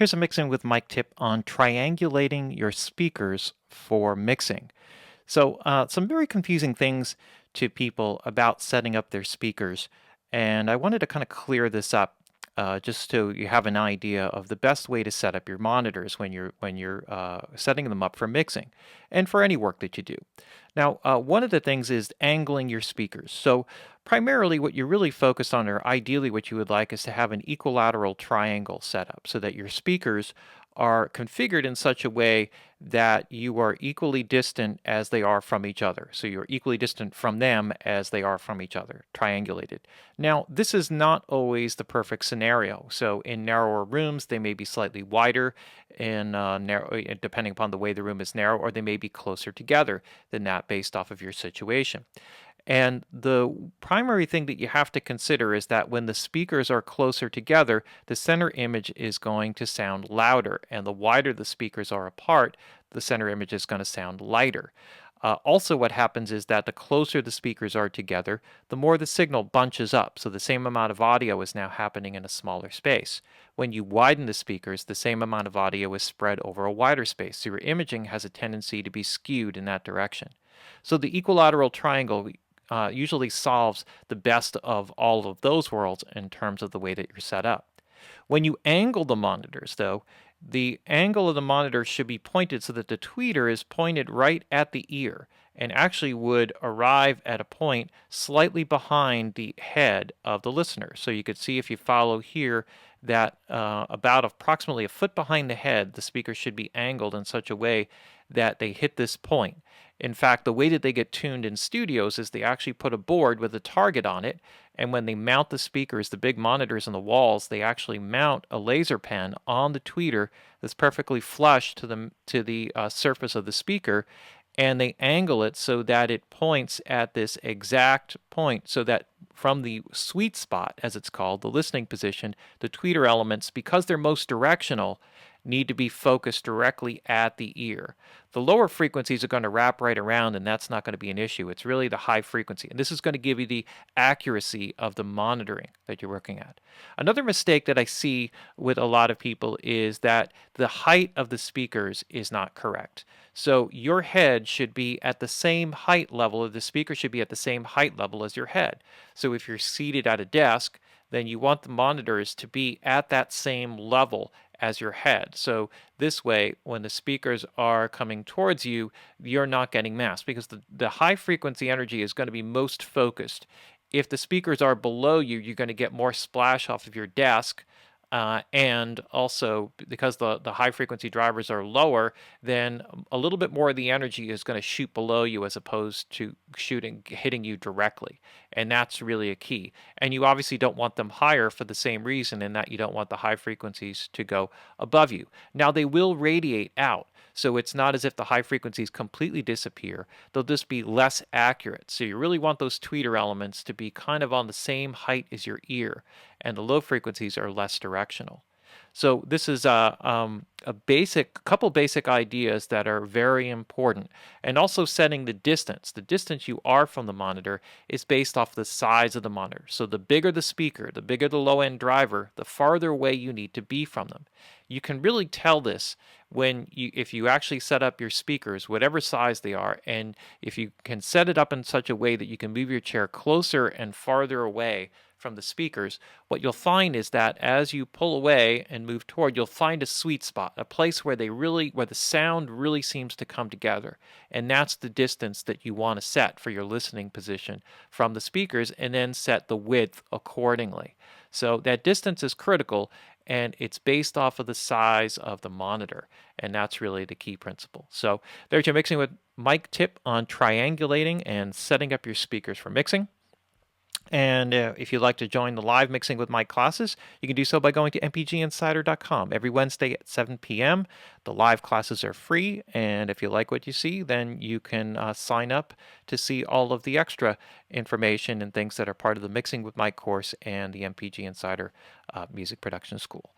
Here's a mixing with Mike tip on triangulating your speakers for mixing. Some very confusing things to people about setting up their speakers, and I wanted to kind of clear this up just so you have an idea of the best way to set up your monitors when you're setting them up for mixing, and for any work that you do. Now, one of the things is angling your speakers. So, primarily, what you're really focused on, or ideally, what you would like, is to have an equilateral triangle set up so that your speakers are configured in such a way that you are equally distant as they are from each other. So you're equally distant from them as they are from each other, triangulated. Now, this is not always the perfect scenario. So in narrower rooms, they may be slightly wider in depending upon the way the room is narrow, or they may be closer together than that based off of your situation. And the primary thing that you have to consider is that when the speakers are closer together, the center image is going to sound louder. And the wider the speakers are apart, the center image is going to sound lighter. Also, what happens is that the closer the speakers are together, the more the signal bunches up. So the same amount of audio is now happening in a smaller space. When you widen the speakers, the same amount of audio is spread over a wider space. So your imaging has a tendency to be skewed in that direction. So the equilateral triangle usually solves the best of all of those worlds in terms of the way that you're set up. When you angle the monitors, though, the angle of the monitor should be pointed so that the tweeter is pointed right at the ear and actually would arrive at a point slightly behind the head of the listener. So you could see if you follow here that about approximately a foot behind the head, the speaker should be angled in such a way that they hit this point. In fact, the way that they get tuned in studios is they actually put a board with a target on it, and when they mount the speakers, the big monitors on the walls, they actually mount a laser pen on the tweeter that's perfectly flush to the surface of the speaker, and they angle it so that it points at this exact point, so that from the sweet spot, as it's called, the listening position, the tweeter elements, because they're most directional, need to be focused directly at the ear. The lower frequencies are going to wrap right around, and that's not going to be an issue. It's really the high frequency, and this is going to give you the accuracy of the monitoring that you're working at. Another mistake that I see with a lot of people is that the height of the speakers is not correct. So your head should be at the same height level, or the speaker should be at the same height level as your head. So if you're seated at a desk, then you want the monitors to be at that same level as your head. So this way, when the speakers are coming towards you, you're not getting masked, because the high frequency energy is going to be most focused. If the speakers are below you, you're going to get more splash off of your desk. And also, because the high frequency drivers are lower, then a little bit more of the energy is going to shoot below you as opposed to hitting you directly. And that's really a key. And you obviously don't want them higher for the same reason, in that you don't want the high frequencies to go above you. Now, they will radiate out. So it's not as if the high frequencies completely disappear. They'll just be less accurate. So you really want those tweeter elements to be kind of on the same height as your ear, and the low frequencies are less directional. So this is a couple basic ideas that are very important. And also setting the distance. The distance you are from the monitor is based off the size of the monitor. So the bigger the speaker, the bigger the low-end driver, the farther away you need to be from them. You can really tell this if you actually set up your speakers, whatever size they are, and if you can set it up in such a way that you can move your chair closer and farther away from the speakers, what you'll find is that as you pull away and move toward, you'll find a sweet spot, a place where the sound really seems to come together. And that's the distance that you want to set for your listening position from the speakers, and then set the width accordingly. So that distance is critical, and it's based off of the size of the monitor, and that's really the key principle. So there's your mixing with Mike tip on triangulating and setting up your speakers for mixing. And if you'd like to join the live Mixing with Mike classes, you can do so by going to mpginsider.com. Every Wednesday at 7 p.m., the live classes are free, and if you like what you see, then you can sign up to see all of the extra information and things that are part of the Mixing with Mike course and the MPG Insider Music Production School.